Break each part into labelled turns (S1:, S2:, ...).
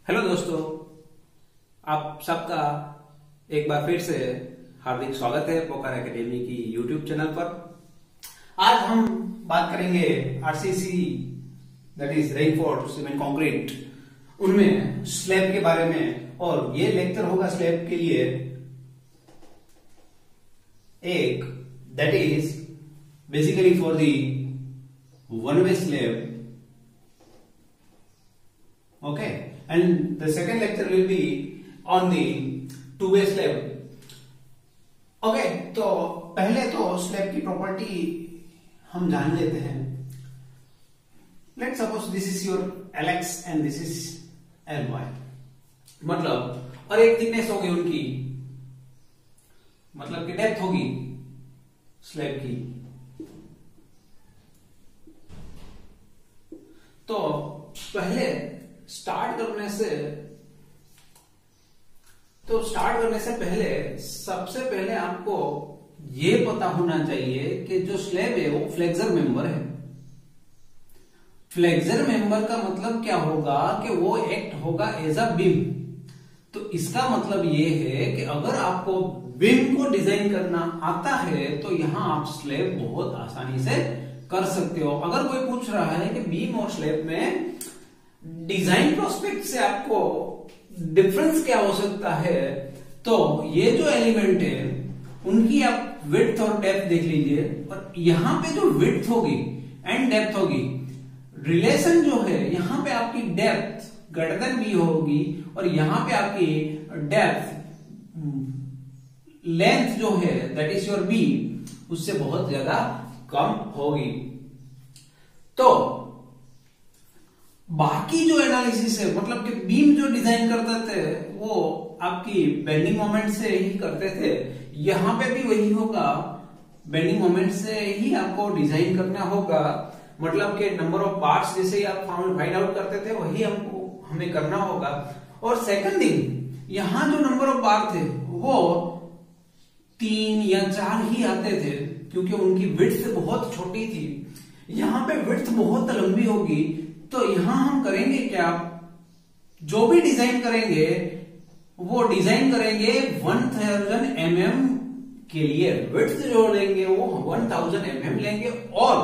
S1: Hello दोस्तों, आप सबका एक बार फिर से हार्दिक स्वागत है पोकार एकेडमी की यूट्यूब चैनल पर। आज हम बात करेंगे RCC that is reinforced cement concrete, उनमें स्लैब के बारे में। और ये लेक्चर होगा स्लैब के लिए एक that is basically for the one way slab, okay, and the second lecture will be on the two-way slab. okay, तो पहले तो स्लैब की प्रॉपर्टी हम जान लेते हैं। Let's suppose this is your Lx and this is Ly, मतलब और एक थिकनेस होगी उनकी, मतलब कि डेप्थ होगी स्लैब की। तो पहले स्टार्ट करने से पहले सबसे पहले आपको ये पता होना चाहिए कि जो स्लैब है वो फ्लेक्सर मेंबर है। फ्लेक्सर मेंबर का मतलब क्या होगा कि वो एक्ट होगा एज अ बीम। तो इसका मतलब ये है कि अगर आपको बीम को डिजाइन करना आता है तो यहां आप स्लैब बहुत आसानी से कर सकते हो। अगर कोई पूछ रहा है कि बीम और स्लैब में डिजाइन प्रोस्पेक्ट से आपको डिफरेंस क्या हो सकता है, तो ये जो एलिमेंट है उनकी आप विड्थ और डेप्थ देख लीजिए। और यहां पे जो विड्थ होगी एंड डेप्थ होगी, रिलेशन जो है यहां पे आपकी डेप्थ ग्रेटर देन बी होगी और यहां पे आपकी डेप्थ लेंथ जो है दैट इज योर बी उससे बहुत ज्यादा कम होगी। तो बाकी जो एनालिसिस है, मतलब कि बीम जो डिजाइन करते थे वो आपकी बेंडिंग मोमेंट से ही करते थे, यहां पे भी वही होगा, बेंडिंग मोमेंट से ही आपको डिजाइन करना होगा। मतलब कि नंबर ऑफ पार्ट्स जैसे ही आप फाइंड आउट करते थे वही हमें करना होगा। और सेकंड थिंग, यहां जो नंबर ऑफ पार्ट थे वो 3 या 4 ही आते थे क्योंकि उनकी विड्थ बहुत छोटी थी। यहां पे विड्थ बहुत लंबी होगी, तो यहां हम करेंगे क्या, जो भी डिजाइन करेंगे वो डिजाइन करेंगे 1000 mm के लिए। विड्थ जो लेंगे वो 1000 mm लेंगे और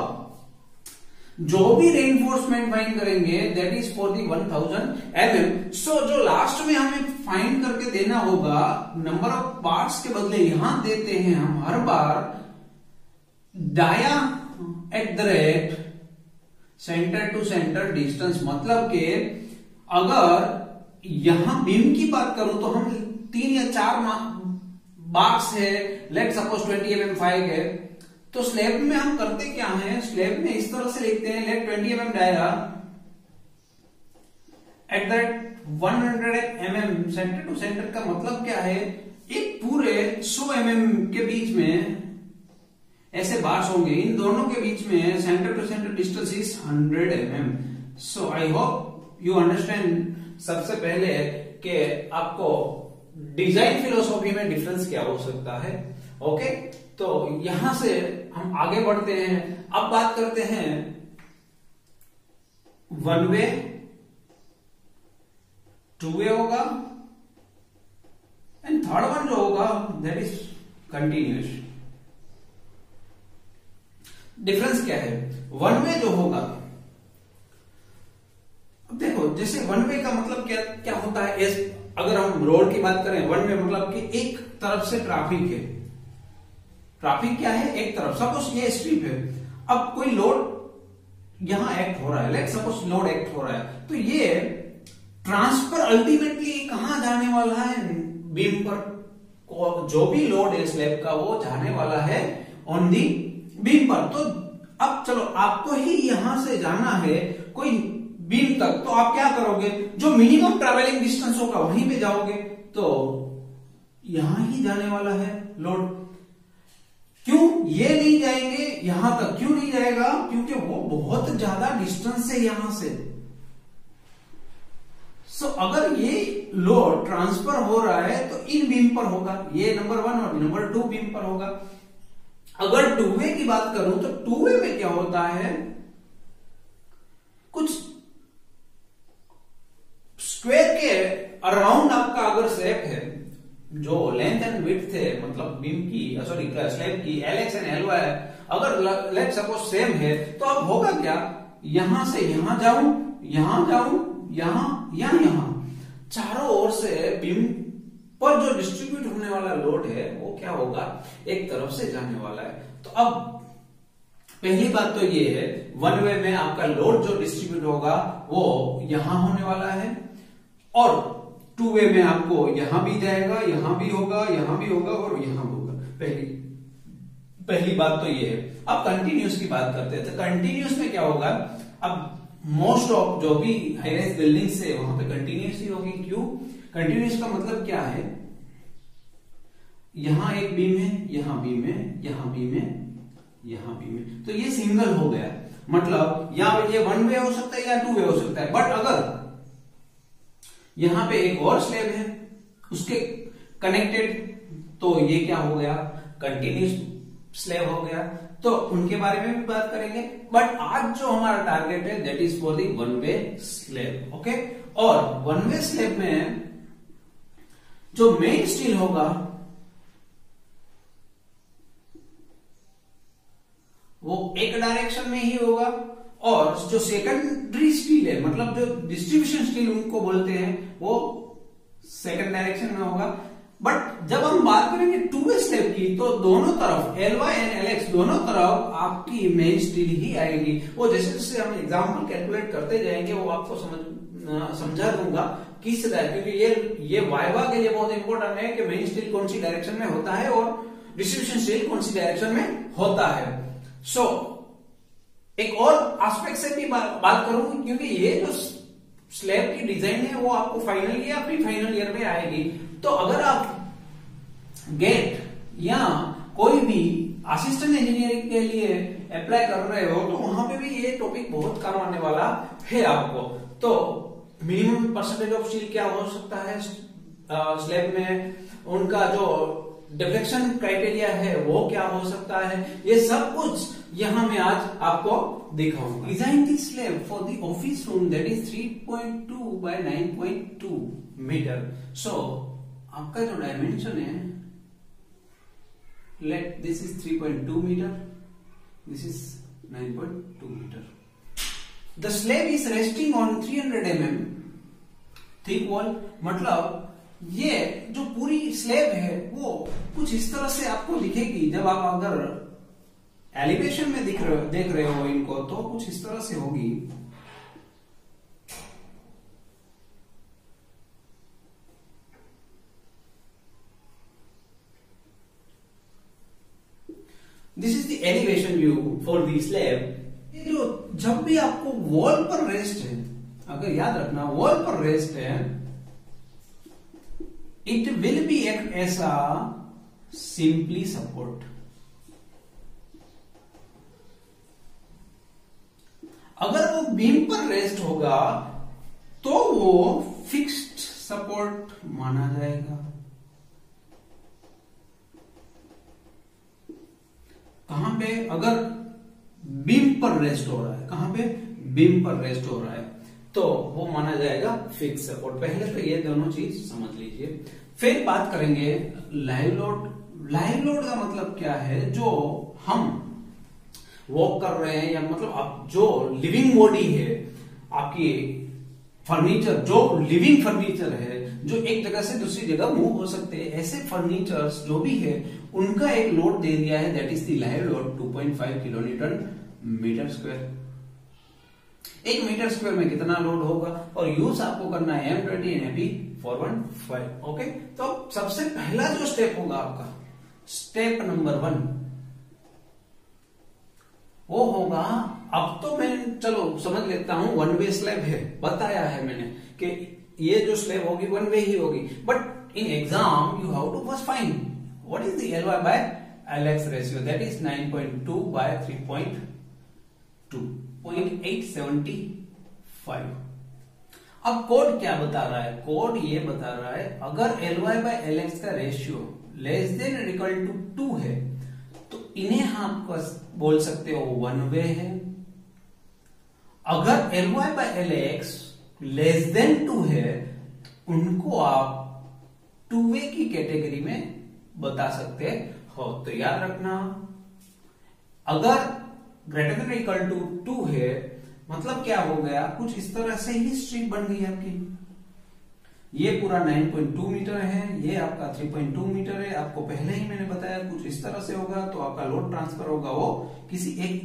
S1: जो भी रेनफोर्समेंट फाइंड करेंगे that is for the 1000 mm। सो जो लास्ट में हमें फाइंड करके देना होगा नंबर ऑफ पार्ट्स के बदले यहां देते हैं हम हर बार dia at the rate center to centre distance. मतलब कि अगर यहां बीम की बात करूं तो हम 3 या 4 बार्स है, लेट सपोज 20 mm 5 है, तो स्लैब में हम करते क्या है, स्लैब में इस तरह से लिखते हैं let 20 mm dia at that 100 mm centre to centre. का मतलब क्या है, एक पूरे 100 mm के बीच में ऐसे बार्स होंगे, इन दोनों के बीच में centre to centre distance is 100 mm। So I hope you understand सबसे पहले कि आपको डिजाइन फिलोसॉफी में डिफरेंस क्या हो सकता है। ओके, तो यहां से हम आगे बढ़ते हैं। अब बात करते हैं वन वे, टू वे होगा एंड थर्ड वन जो होगा दैट इज कंटिन्यूअस। डिफरेंस क्या है, वन वे जो होगा, अब देखो जैसे वन वे का मतलब क्या होता है, अगर हम रोड की बात करें, वन वे मतलब कि एक तरफ से ट्रैफिक है। ट्रैफिक क्या है, एक तरफ, सपोज ये स्ट्रीट है, अब कोई लोड यहां एक्ट हो रहा है, लेट सपोज लोड एक्ट हो रहा है, तो ये ट्रांसफर अल्टीमेटली कहां जाने वाला है, बीम पर। जो भी लोड है स्लैब का वो जाने वाला है ऑन दी बीम पर। तो अब चलो आपको ही यहां से जाना है कोई बीम तक, तो आप क्या करोगे, जो मिनिमम ट्रैवलिंग डिस्टेंस होगा वहीं पे जाओगे। तो यहां ही जाने वाला है लोड। क्यों ये नहीं जाएंगे यहां तक, क्यों नहीं जाएगा, क्योंकि वो बहुत ज्यादा डिस्टेंस है यहां से। सो अगर ये लोड ट्रांसफर हो रहा है तो इन बीम पर होगा, ये नंबर 1 और नंबर 2 बीम पर होगा। अगर टू वे की बात करूं तो टू वे में क्या होता है, कुछ स्क्वायर देखिए अराउंड आपका अगर स्लैब है, जो लेंथ एंड विड्थ है, मतलब बीम की सॉरी स्लैब की LX एंड LY अगर लेट सपोज सेम है, तो अब होगा क्या, यहां से यहां जाऊं, यहां जाऊं, यहां या यहां, चारों ओर से बीम पर जो डिस्ट्रीब्यूट होने वाला लोड है वो क्या होगा, एक तरफ से जाने वाला है। तो अब पहली बात तो ये है, वन वे में आपका लोड जो डिस्ट्रीब्यूट होगा वो यहां होने वाला है, और टू वे में आपको यहां भी जाएगा, यहां भी होगा, यहां भी होगा और यहां होगा। पहली बात तो ये है। अब कंटिन्यूस की बात करते हैं, तो कंटिन्यूस में क्या होगा, अब मोस्ट ऑफ जो भी हाई राइज बिल्डिंग्स है वहां पे कंटिन्यूस ही होगी। क्यों कंटिन्यूस का मतलब क्या है, यहां एक बीम है, यहां बीम है, यहां बीम है, यहां बीम है, तो ये सिंगल हो गया। मतलब या ये वन वे हो सकता है या टू वे हो सकता है, बट अगर यहां पे एक और स्लैब है उसके कनेक्टेड, तो ये क्या हो गया, कंटिन्यूस स्लैब हो गया। तो उनके बारे में भी बात करेंगे, बट आज जो हमारा टारगेट है that is for the one way slab. Okay, और वन वे स्लैब में जो मेन स्टील होगा वो एक डायरेक्शन में ही होगा, और जो सेकेंडरी स्टील है, मतलब जो डिस्ट्रीब्यूशन स्टील उनको बोलते हैं, वो सेकेंड डायरेक्शन में होगा। बट जब हम बात करेंगे टू वे स्लैब की, तो दोनों तरफ LY एंड LX दोनों तरफ आपकी मेन स्टील ही आएगी। वो जैसे जैसे हम एग्जाम्पल कैलकुलेट करते जाएंगे वो आपको समझा दूंगा किस तरह, क्योंकि ये वाइवा के लिए बहुत इंपॉर्टेंट है कि मेन स्टील कौन सी डायरेक्शन में होता है और डिस्ट्रीब्यूशन स्टील कौन सी डायरेक्शन में होता है। सो एक और एस्पेक्ट से भी बात करूंगी, क्योंकि ये जो स्लैब की डिजाइन है वो आपको फाइनल या प्री फाइनल ईयर में आएगी। तो अगर आप गेट या कोई भी असिस्टेंट इंजीनियरिंग के लिए अप्लाई कर रहे हो, तो वहां पे भी ये टॉपिक बहुत काम आने वाला है आपको। तो मिनिमम परसेंटेज ऑफ स्टील क्या हो सकता है स्लैब में, उनका जो डिफ्लेक्शन क्राइटेरिया है वो क्या हो सकता है, ये सब कुछ यहां मैं आज आपको दिखाऊंगा। Design the slab for the office room that is 3.2 by 9.2 meter. So आपका जो डायमेंशन है, let this is 3.2 meter, this is 9.2 meter. The slab is resting on 300 mm thick wall. मतलब ये जो पूरी स्लैब है वो कुछ इस तरह से आपको दिखेगी। जब आप अगर एलिवेशन में देख रहे हो इनको, तो कुछ इस तरह से होगी। This is the elevation view for the slab. ये जो जब भी आपको वॉल पर रेस्ट है, अगर याद रखना वॉल पर रेस्ट है, it will be act as a simply support. अगर वो बीम पर रेस्ट होगा तो वो फिक्स्ड सपोर्ट माना जाएगा। कहां पे, अगर बीम पर रेस्ट हो रहा है, कहां पे, बीम पर रेस्ट हो रहा है, तो वो माना जाएगा फिक्स सपोर्ट। पहले तो ये दोनों चीज समझ लीजिए, फिर बात करेंगे लाइव लोड। लाइव लोड का मतलब क्या है, जो हम वॉक कर रहे हैं, या मतलब आप जो लिविंग बॉडी है आपकी, फर्नीचर जो लिविंग फर्नीचर है, जो एक जगह से दूसरी जगह मूव हो सकते हैं, ऐसे फर्नीचर्स जो भी है उनका एक लोड दे दिया है, that is the live load 2.5 kilonewton metre square. 1 metre square में कितना लोड होगा, और यूज आपको करना है M20 NAP 415। ओके, तो सबसे पहला जो स्टेप होगा आपका, स्टेप नंबर 1, वो होगा, अब तो मैं चलो समझ लेता हूं वन वे स्लैब है, बताया है मैंने कि ये जो स्लैब होगी वन वे ही होगी, but in exam you have to first find what is the LY by LX ratio, that is 9.2 by 3.2, 0.875। अब कोड क्या बता रहा है, कोड ये बता रहा है अगर LY by LX का रेशियो लेस देन और इक्वल टू 2 है, तो इन्हें आप बोल सकते हो वन वे है। अगर LY by LX less than 2 है, उनको आप टू वे की कैटेगरी में बता सकते हो। तो याद रखना, अगर ग्रेटर देन इक्वल टू 2 है मतलब क्या हो गया, कुछ इस तरह से ही स्ट्रिप बन गई आपकी। ये पूरा 9.2 मीटर है, ये आपका 3.2 मीटर है। आपको पहले ही मैंने बताया कुछ इस तरह से होगा, तो आपका लोड ट्रांसफर होगा वो किसी एक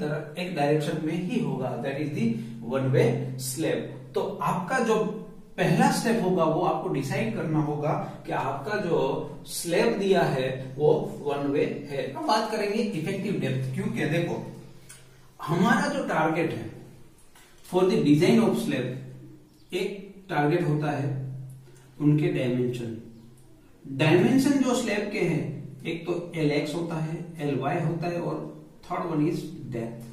S1: डायरेक्शन में ही होगा, that is the one way slab. तो आपका जो पहला स्टेप होगा वो आपको डिसाइड करना होगा कि आपका जो स्लैब दिया है वो वन वे है। अब बात करेंगे इफेक्टिव डेप्थ, क्योंकि देखो हमारा जो टारगेट है for the design of slab, एक टारगेट होता है उनके डायमेंशन जो स्लैब के हैं, एक तो LX होता है, LY होता है, और third one is depth.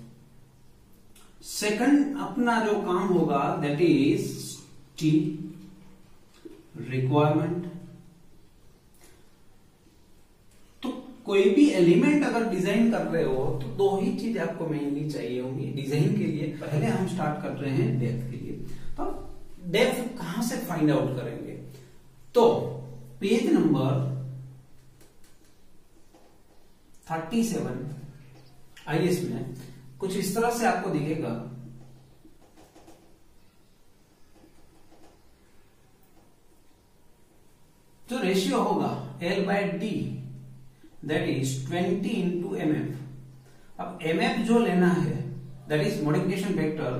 S1: Second अपना जो काम होगा दैट इज T रिक्वायरमेंट। तो कोई भी एलिमेंट अगर डिजाइन कर रहे हो तो दो ही चीज आपको मेनली चाहिए होंगी डिजाइन के लिए। पहले हम स्टार्ट कर रहे हैं डेप्थ के लिए। तो डेप्थ कहां से फाइंड आउट करेंगे, तो पेज नंबर 37 IS में कुछ इस तरह से आपको दिखेगा। जो रेशियो होगा L/D that is 20 into MF। अब MF जो लेना है दैट इज मॉडिफिकेशन फैक्टर।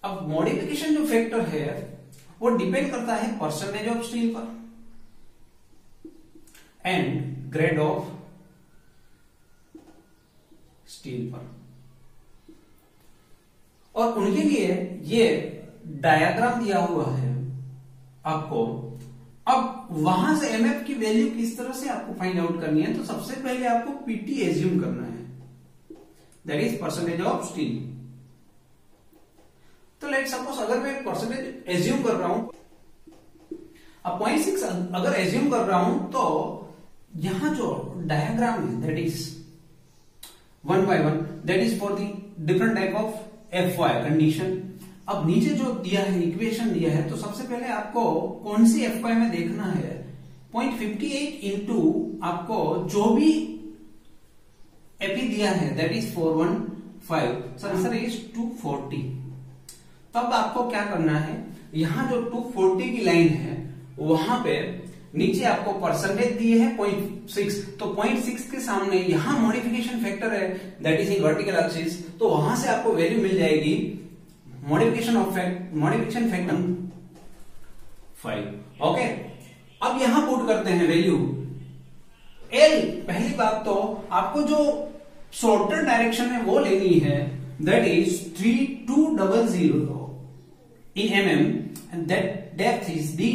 S1: अब मॉडिफिकेशन जो फैक्टर है वो डिपेंड करता है परसेंटेज ऑफ स्टील पर एंड ग्रेड ऑफ स्टील पर। और उनके लिए ये डायग्राम दिया हुआ है आपको। अब वहां से एमएफ की वैल्यू किस तरह से आपको फाइंड आउट करनी है, तो सबसे पहले आपको पीटी एज्यूम करना है, that is percentage of steel. तो लेट सपोज अगर मैं परसेंटेज एज्यूम कर रहा हूं, अब 0.6 अगर एज्यूम कर रहा हूं, तो यहां जो डायग्राम है that is 1 by 1 that is for the different type of FY condition. अब नीचे जो दिया है इक्वेशन दिया है, तो सबसे पहले आपको कौन सी FY में देखना है, 0.58 इंटू आपको जो भी एपी दिया है that is 415, sir answer is 240। तब आपको क्या करना है, यहां जो 240 की लाइन है वहां पे नीचे आपको परसेंटेज दिए है 0.6, तो 0.6 के सामने यहां मॉडिफिकेशन फैक्टर है that is in vertical axis, तो वहां से आपको वैल्यू मिल जाएगी मॉडिफिकेशन फैक्टर 5। ओके, अब यहां पुट करते हैं वैल्यू L। पहली बात तो आपको जो शॉर्टर डायरेक्शन है वो लेनी है that is 3200 in mm and that depth is the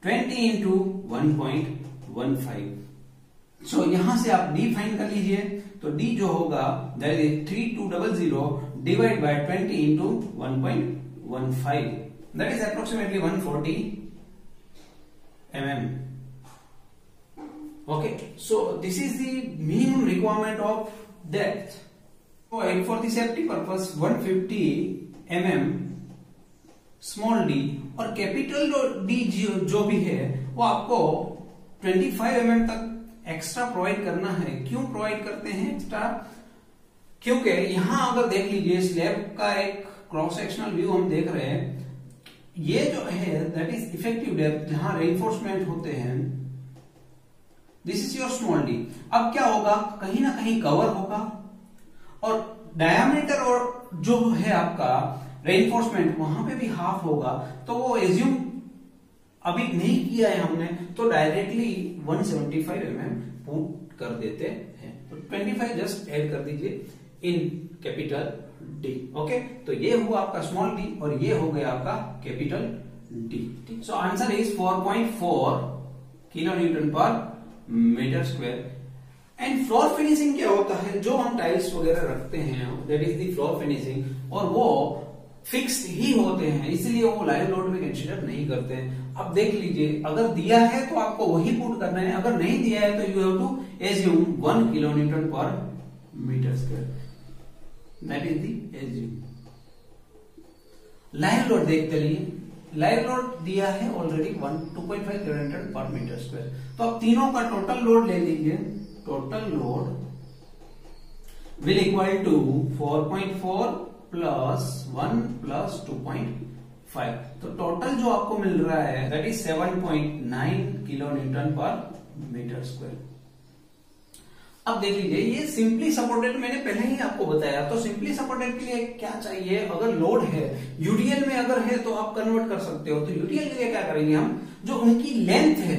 S1: 20 into 1.15। so यहां से आप D फाइंड कर लीजिए, तो D जो होगा that is 3200 divide by 20 into 1.15 that is approximately 140 mm। okay, so this is the minimum requirement of depth, and for the safety purpose 150 mm small D, और capital D जो भी है वो आपको 25 mm तक एक्स्ट्रा प्रोवाइड करना है। क्यों प्रोवाइड करते हैं एक्स्ट्रा, क्योंकि यहां अगर देख लीजिए स्लैब का एक क्रॉस सेक्शनल व्यू हम देख रहे हैं, ये जो है दैट इज इफेक्टिव डेप्थ जहां रेनफोर्समेंट होते हैं, this is your small D. अब क्या होगा, कहीं ना कहीं कवर होगा और डायामीटर और जो है आपका रेनफोर्समेंट वहां पे भी हाफ होगा, तो वो एज्यूम अभी नहीं किया है हमने, तो डायरेक्टली 175 mm पुट कर देते हैं, तो 25 जस्ट ऐड कर दीजिए इन कैपिटल डी। ओके, तो ये हुआ आपका स्मॉल डी और ये हो गया आपका capital D. So answer is 4.4 kilo newton per meter square. And floor finishing क्या होता है, जो हम टाइल्स वगैरह रखते हैं that is the floor finishing, और वो फिक्स्ड ही होते हैं, इसलिए वो लाइव लोड में कंसीडर नहीं करते हैं। अब देख लीजिए, अगर दिया है तो आपको वही पुट करना है, अगर नहीं दिया है तो you have to assume 1 kilo newton per meter square, that is the assume. Live load देखते रहिए, लाइव लोड दिया है already 2.5 kilonewton per meter square. तो अब तीनों का टोटल लोड ले लीजिए। Total load will equal to 4.4 plus 1 plus 2.5। तो टोटल जो आपको मिल रहा है that is 7.9 kilo newton per meter square. अब देख लीजिए, ये सिंपली सपोर्टेड मैंने पहले ही आपको बताया। तो सिंपली सपोर्टेड के लिए क्या चाहिए, अगर लोड है यूडीएल में अगर है तो आप कन्वर्ट कर सकते हो। तो यूडीएल के लिए क्या करेंगे हम, जो उनकी लेंथ है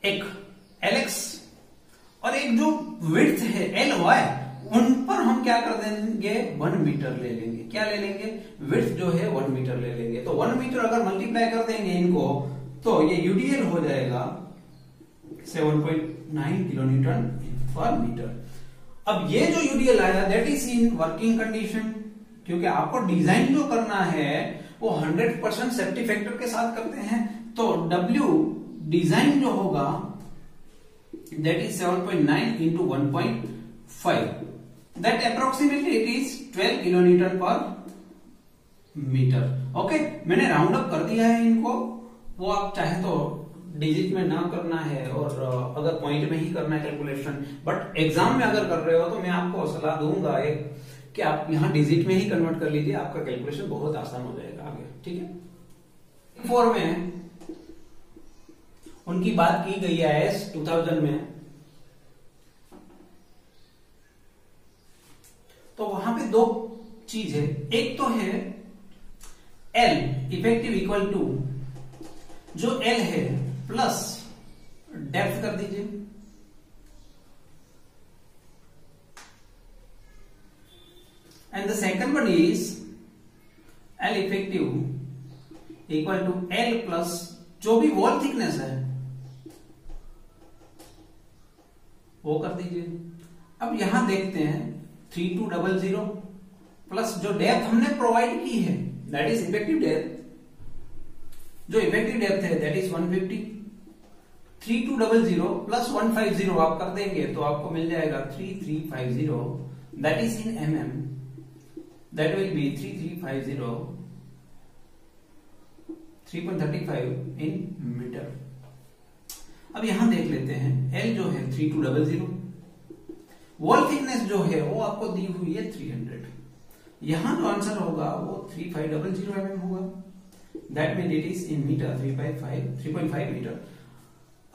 S1: एक एलएक्स और एक जो विड्थ है एल वाई, उन पर हम क्या कर देंगे 1 मीटर ले लेंगे। क्या ले लेंगे, विड्थ जो है 1 मीटर ले लेंगे। तो 1 मीटर अगर मल्टीप्लाई कर देंगे इनको तो ये यूडीएल हो जाएगा 7.9 किलो न्यूटन पर मीटर। अब ये जो यूडीएल आया that is in working condition, क्योंकि आपको डिजाइन जो करना है वो 100% सेफ्टी फैक्टर के साथ करते हैं। तो W डिजाइन जो होगा that is 7.9 into 1.5, that approximately it is 12 kilo newton per metre. Okay, मैंने राउंड अप कर दिया है इनको। वो आप चाहे तो डिजिट में ना करना है और अगर पॉइंट में ही करना है कैलकुलेशन, बट एग्जाम में अगर कर रहे हो तो मैं आपको सलाह दूंगा एक कि आप यहाँ डिजिट में ही कन्वर्ट कर लीजिए, आपका कैलकुलेशन बहुत आसान हो जाएगा आगे। ठीक है, 4 में उनकी बात की गई है IS 2000 में, तो वहां पे 2 चीज है। एक तो है L इफेक्टिव इक्वल टू जो L है प्लस डेप्थ कर दीजिए, and the second one is L effective equal to L plus जो भी वॉल थिकनेस है वो कर दीजिए। अब यहां देखते हैं 3200 प्लस जो डेप्थ हमने प्रोवाइड की है दैट इज इफेक्टिव डेप्थ, जो इफेक्टिव डेप्थ है दैट इज 150। 3200 प्लस 150 आप कर देंगे तो आपको मिल जाएगा 3350, that is in mm, that will be 3350 3.35 in metre. अब यहां देख लेते हैं L जो है 3200, वॉल थिकनेस जो है वो आपको दी हुई है 300। यहां जो आंसर होगा वो 3500 mm होगा, that mean it is in metre 3.5 metre.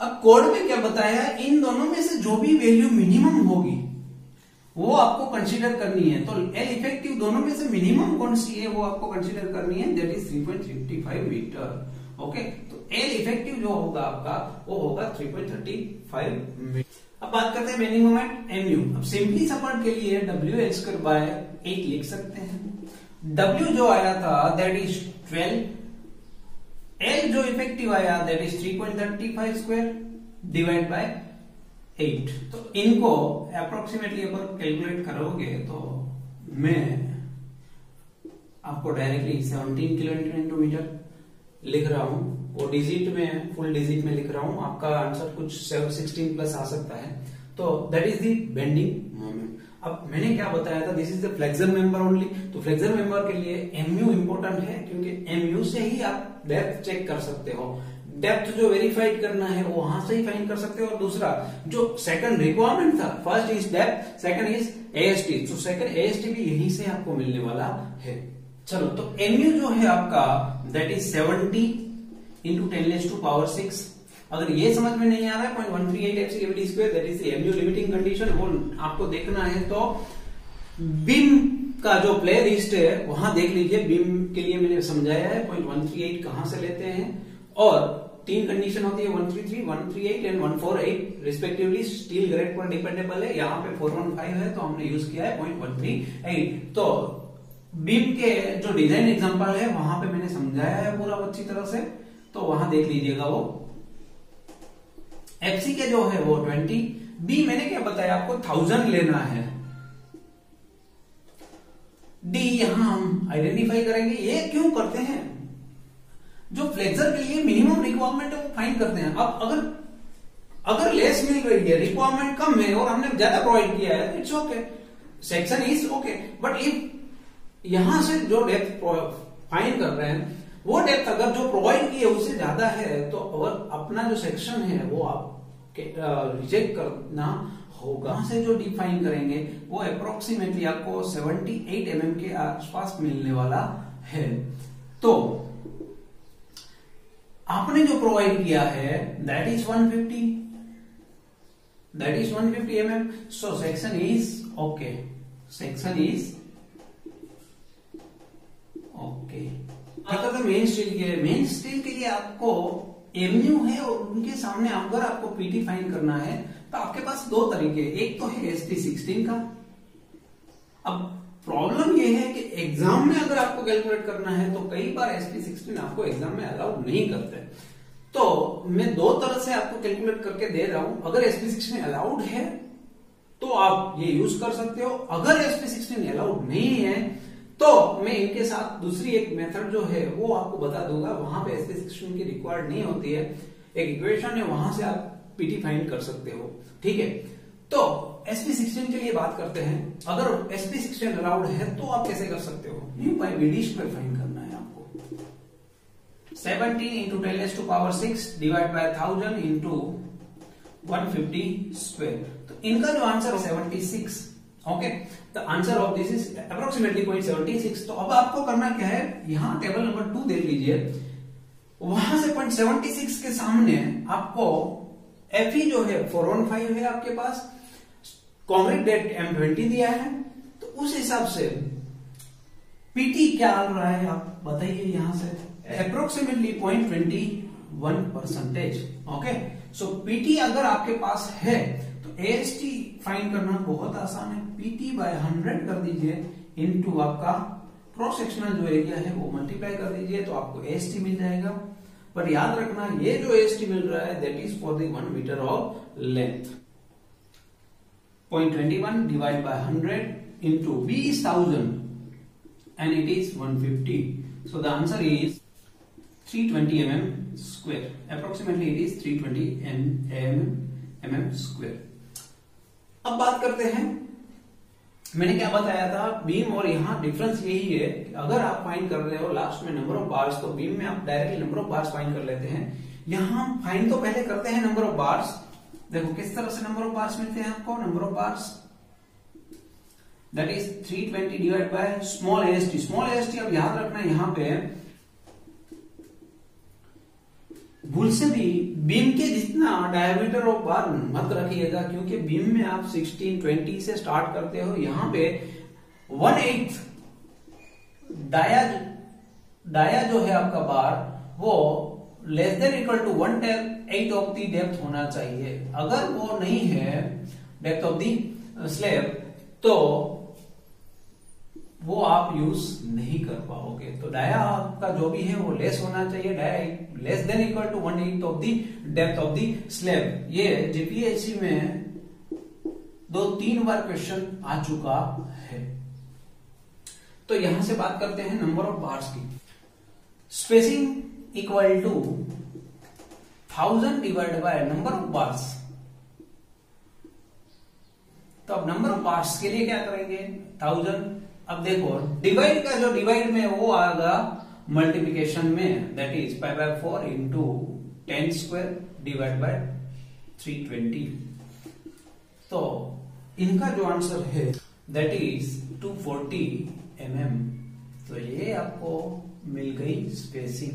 S1: अब कोड में क्या बताया, इन दोनों में से जो भी वैल्यू मिनिमम होगी वो आपको कंसीडर करनी है। तो L इफेक्टिव दोनों में से मिनिमम कौन सी है वो आपको कंसीडर करनी है, दैट इज 3.35 मीटर। ओके, तो L इफेक्टिव जो होगा आपका वो होगा 3.35 मीटर। अब बात करते हैं बेंडिंग मोमेंट mu। अब सिंपली सपोर्ट के लिए WL² बाय 8 लिख सकते हैं। W जो आया था दैट इज 12, L जो इफेक्टिव आया that is 3.35 square divide bye 8। तो इनको अप्रोक्सीमेटली अगर कैलकुलेट करोगे तो मैं आपको डायरेक्टली 17 किलो न्यूटन मीटर लिख रहा हूं, वो डिजिट में फुल डिजिट में लिख रहा हूं। आपका आंसर कुछ 16 प्लस आ सकता है। तो that is the bending moment. अब मैंने क्या बताया था, this is the flexor member only. तो फ्लेक्सर मेंबर के लिए mu इंपॉर्टेंट है, क्योंकि mu से ही आप डेप्थ चेक कर सकते हो। डेप्थ जो वेरीफाइड करना है वो वहां से ही फाइंड कर सकते हो। और दूसरा जो सेकंड रिक्वायरमेंट था, first is depth, second is AST। तो सेकंड AST भी यहीं से आपको मिलने वाला है। चलो, तो mu जो है आपका दैट इज 70 इंटू 10⁻⁶। अगर ये समझ में नहीं आ रहा है 0.138 FC cavity square that is mu limiting condition, वो आपको देखना है तो बीम का जो प्ले लिस्ट है वहां देख लीजिए। बीम के लिए मैंने समझाया है 0.138 कहां से लेते हैं, और 3 कंडीशन होती है 133, 138 एंड 148 रिस्पेक्टिवली। स्टील ग्रेड पर डिपेंडेबल है, यहाँ पे 415 है तो हमने यूज किया है 0.138। तो बीम के जो डिजाइन एग्जांपल है वहां पे मैंने समझाया है पूरा अच्छी तरह से, तो वहां देख लीजिएगा। वो FC के जो है वो 20, B मैंने क्या बताया आपको 1000 लेना है। D यहां हम आइडेंटिफाई करेंगे। ये क्यों करते हैं, जो फ्लेक्सर के लिए मिनिमम रिक्वायरमेंट है वो फाइंड करते हैं। अब अगर लेस मिल रही है, रिक्वायरमेंट कम है और हमने ज्यादा प्रोवाइड किया है, it's okay, section is okay. But if यहां से जो डेप्थ फाइंड कर रहे हैं, वो डेप्थ अगर जो प्रोवाइड की है उससे ज्यादा है तो अपना जो सेक्शन है वो आप रिजेक्ट करना होगा। वहां से जो डिफाइन करेंगे वो अप्रोक्सीमेटली आपको 78 mm के आसपास मिलने वाला है। तो आपने जो प्रोवाइड किया है that is 150 mm, so section is okay, section is okay. Main steel के लिए आपको एमयू है और उनके सामने अगर आपको पीटी फाइंड करना है तो आपके पास दो तरीके, एक तो है SP16 का। अब प्रॉब्लम यह है कि एग्जाम में अगर आपको कैलकुलेट करना है तो कई बार SP16 आपको एग्जाम में अलाउड नहीं करते, तो मैं दो तरह से आपको कैलकुलेट करके दे रहा हूं। अगर SP16 अलाउड है तो आप ये यूज कर सकते हो, अगर SP16 अलाउड नहीं है तो मैं इनके साथ दूसरी एक मेथड जो है वो आपको बता दूंगा, वहां पे SP16 की रिक्वायर्ड नहीं होती है, एक इक्वेशन है वहां से आप पीटी फाइंड कर सकते हो, ठीक है। तो SP16 के लिए बात करते हैं। अगर SP16 अलाउड है तो आप कैसे कर सकते हो, mu by VD square find करना है आपको। 17 into 10⁶ divide by 1000 into 150 square, तो इनका जो answer 76, okay. The answer of this is approximately 0.76। तो अब आपको करना क्या है, यहां टेबल नंबर 2 देख लीजिए, वहां से 0.76 के सामने आपको Fe जो है 415 है आपके पास, कांक्रीट डेप्थ M20 दिया है, तो उस हिसाब से पीटी क्या आ रहा है आप बताइए, यहां से अप्रोक्सीमेटली 0.21%, ओके। सो पीटी अगर आपके पास है तो AST फाइंड करना बहुत आसान है, PT बाय 100 कर दीजिए इनटू आपका क्रॉस सेक्शनल जो एरिया है वो मल्टीप्लाई कर दीजिए तो आपको AST मिल जाएगा। पर याद रखना ये जो AST मिल रहा है that is for the 1 metre of length. 0.21 divide by 100 into B is 1000 and it is 150, so the answer is 320 mm square, approximately it is 320 mm square। अब बात करते हैं, मैंने क्या बताया था, बीम और यहां डिफरेंस यही है कि अगर आप फाइंड कर रहे हो लास्ट में नंबर ऑफ बार्स, तो बीम में आप directly number of bars find कर लेते हैं। यहां फाइंड तो पहले करते हैं नंबर ऑफ बार्स। देखो किस तरह से नंबर ऑफ बार्स मिलते हैं आपको, number of bars that is 320 divide by small AST। Small AST अब याद रखना यहां पे भूल से भी बीम के जितना डायमीटर ऑफ बार मत रखिएगा, क्योंकि बीम में आप 16-20 से स्टार्ट करते हो, यहां पे 1/8 डाया जो है आपका बार वो less than equal to 1/8 of the depth होना चाहिए। अगर वो नहीं है डेप्थ ऑफ द स्लैब तो वो आप यूज नहीं कर पाओगे। तो डाया आपका जो भी है वो लेस होना चाहिए, dia less than equal to 1/8 of the depth of the slab. ये GPSC में 2-3 बार क्वेश्चन आ चुका है। तो यहां से बात करते हैं नंबर ऑफ बार्स की। Spacing equal to 1000 divide by number of bars. तो अब नंबर ऑफ बार्स के लिए क्या करेंगे, 1000। अब देखो डिवाइड का जो डिवाइड में वो आएगा मल्टीप्लिकेशन में, that is π/4 into 10 square divide by 320। तो इनका जो आंसर है दैट इज 240 mm। तो ये आपको मिल गई स्पेसिंग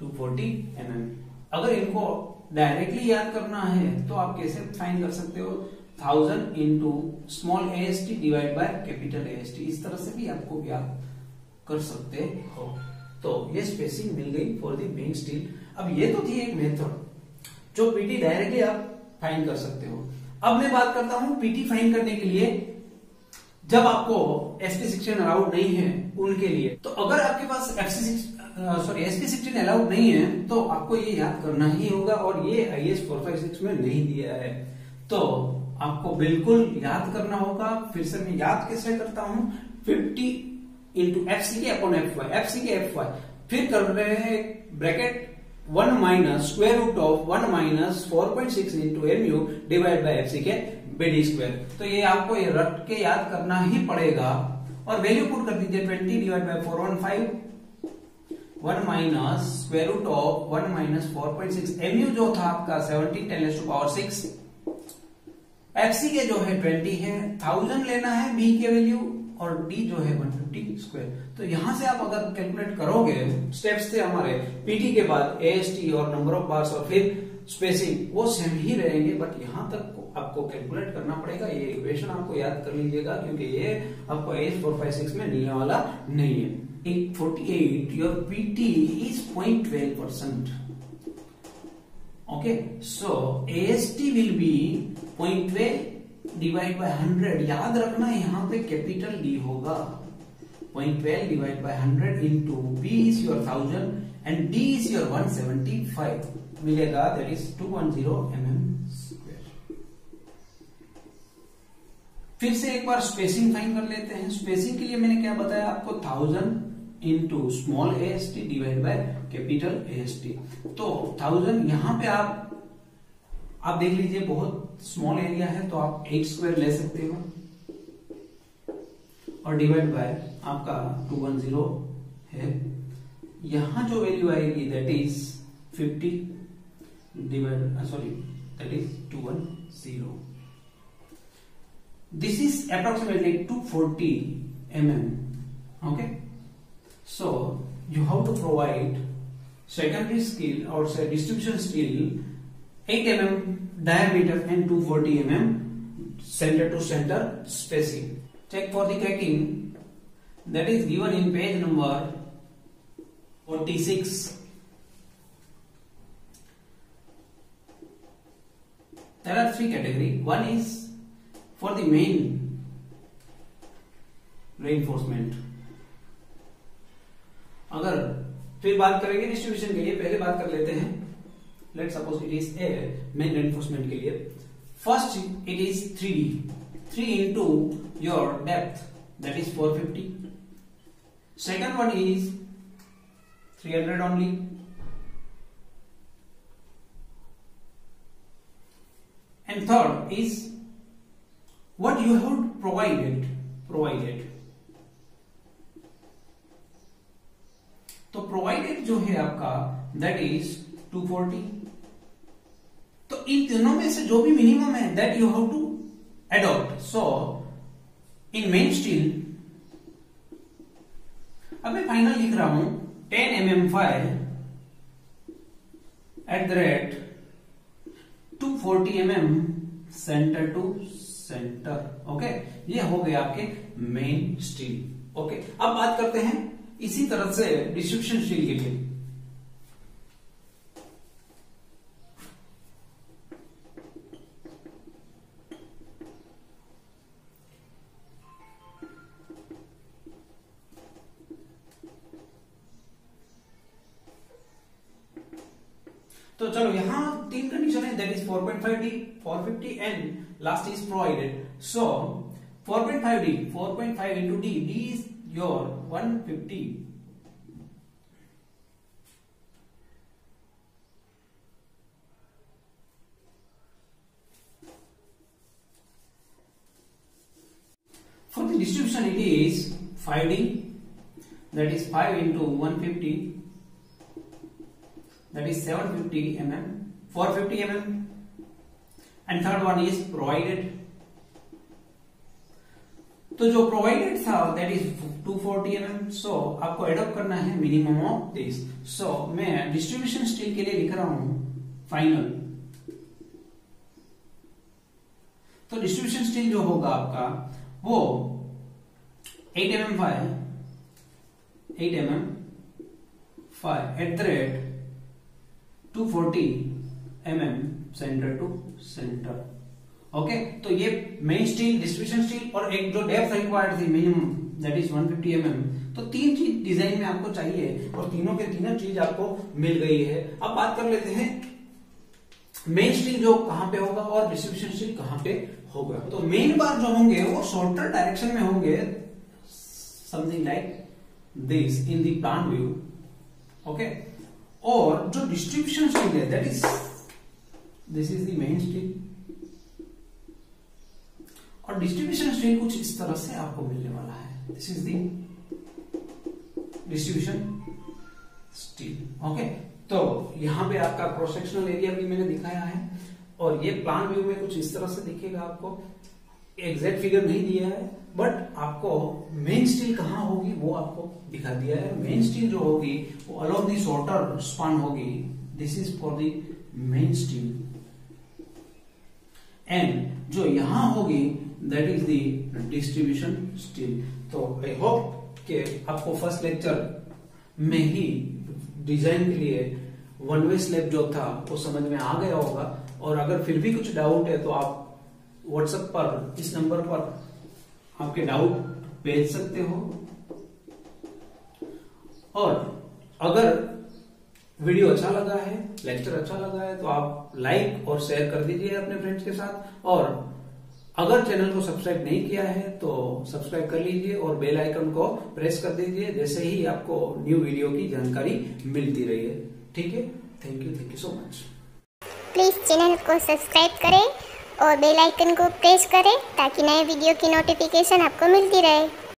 S1: 240 mm। अगर इनको डायरेक्टली याद करना है तो आप कैसे फाइंड कर सकते हो, 1000 into small AST divide by capital AST, इस तरह से भी आपको याद कर सकते हो। तो ये स्पेसिंग मिल गई फॉर द मेन स्टील। अब ये तो थी एक मेथड जो पीटी डायरेक्टली आप फाइंड कर सकते हो। अब मैं बात करता हूं पीटी फाइंड करने के लिए जब आपको SP16 अलाउड नहीं है उनके लिए। तो अगर आपके पास SP16 अलाउड नहीं है तो आपको ये याद करना ही होगा, और ये IS 456 में नहीं दिया है, तो आपको बिल्कुल याद करना होगा। फिर से मैं याद कैसे करता हूं, 50 इंटू FCK/FY, फिर कर रहे हैं bracket 1 minus square root of 1 minus 4.6 into MU divide by FCK BD square. तो ये आपको ये रट के याद करना ही पड़ेगा, और वैल्यू पुट कर दीजिए 20 divide by 415 1 minus square root of 1 minus 4.6। MU जो था आपका 17 10⁶। FC के जो है 20 है, 1000 लेना है B के वैल्यू, और D जो है 150 स्क्वायर। तो यहां से आप अगर कैलकुलेट करोगे, स्टेप्स थे हमारे PT के बाद AST और नंबर ऑफ बार्स और फिर स्पेसिंग, वो सेम ही रहेंगे, बट यहां तक आपको कैलकुलेट करना पड़ेगा। ये इक्वेशन आपको याद कर लीजिएगा, क्योंकि ये आपको AS 456 में मिलने वाला नहीं है। 848 your PT is 0.12%. Okay, so AST will be 0.12 divide by 100। याद रखना यहाँ पे कैपिटल D होगा। 0.12 divide by 100 into B is your 1000 and D is your 175 मिलेगा, दैट इज 210 mm स्क्वायर। फिर से एक बार स्पेसिंग फाइंड कर लेते हैं। स्पेसिंग के लिए मैंने क्या बताया आपको, 1000 into small AST divide by capital AST। तो 1000 यहां पे आप देख लीजिए, बहुत स्मॉल एरिया है, तो आप 8 स्क्वायर ले सकते हो, और डिवाइड बाय आपका 210 है। यहां जो वैल्यू आएगी that is 50 divide, sorry that is 210। This is approximately 240 mm. Okay, so you have to provide secondary steel or say distribution steel 8 mm diameter and 240 mm center to center spacing. Check for the cracking, that is given in page number 46. There are 3 categories. One is for the main reinforcement. अगर फिर बात करेंगे distribution के लिए, पहले बात कर लेते हैं। Let suppose it is a main reinforcement के लिए। First it is 3D, 3 into your depth that is 450। Second one is 300 only, and third is what you have provided. तो प्रोवाइडेड जो है आपका दैट इज 240। तो इन तीनों में से जो भी मिनिमम है that you have to adopt. So in main steel अब मैं फाइनल लिख रहा हूं 10 mm file at the rate 240 mm centre to centre. Okay, ये हो गया आपके मेन स्टील। ओके, अब बात करते हैं इसी तरह से डिस्ट्रीब्यूशन स्टील के लिए। तो चलो यहां 3 कंडीशन है, that is 4.5D, 450 and last is provided. So 4.5D, 4.5 into D, D is your 150 for the distribution it is 5D, that is 5 into 150, that is 750 mm, 450 mm, and third one is provided। तो जो provided था that is 240 mm। सो आपको adopt करना है minimum of this. सो मैं distribution steel के लिए लिख रहा हूं फाइनल। तो डिस्ट्रीब्यूशन स्टील जो होगा आपका वो 8 mm 5 at the rate 240 mm centre to centre. Okay, तो ये मेन स्टील, डिस्ट्रीब्यूशन स्टील और एक जो डेप्थ रिक्वायर्ड थी मिनिमम दैट इज 150 mm। तो 3 चीज डिजाइन में आपको चाहिए और तीनों के तीनों चीज आपको मिल गई है। अब बात कर लेते हैं मेन स्टील जो कहां पे होगा और डिस्ट्रीब्यूशन स्टील कहां पे होगा। तो मेन बार जो होंगे वो शॉर्टर डायरेक्शन में होंगे, something like this in the plan view. Okay, और जो डिस्ट्रीब्यूशन स्टील है that is this is the main steel, और डिस्ट्रीब्यूशन स्टील कुछ इस तरह से आपको मिलने वाला है। This is the distribution steel. Okay, तो यहाँ पे आपका क्रॉस सेक्शनल एरिया भी मैंने दिखाया है और ये प्लान व्यू में कुछ इस तरह से दिखेगा। आपको एग्जैक्ट फिगर नहीं दिया है, बट आपको मेन स्टील कहाँ होगी वो आपको दिखा दिया है। मेन स्टील जो होगी वो अलोंग दी शॉर्टर स्पान होगी। This is for the main steel. And जो यहां होगी that is the distribution steel. तो आई होप कि आपको फर्स्ट लेक्चर में ही डिजाइन के लिए वन वे स्लैब जो था वो समझ में आ गया होगा। और अगर फिर भी कुछ डाउट है तो आप व्हाट्सएप पर इस नंबर पर आपके डाउट भेज सकते हो। और अगर वीडियो अच्छा लगा है, लेक्चर अच्छा लगा है, तो आप लाइक और शेयर कर दीजिए अपने फ्रेंड्स के साथ। और अगर चैनल को सब्सक्राइब नहीं किया है तो सब्सक्राइब कर लीजिए और बेल आइकन को प्रेस कर दीजिए, जैसे ही आपको न्यू वीडियो की जानकारी मिलती रही है। ठीक है, thank you so much.
S2: Please channel को सब्सक्राइब करें और बेल आइकन को प्रेस करें ताकि नए वीडियो की नोटिफिकेशन आपको मिलती रहे।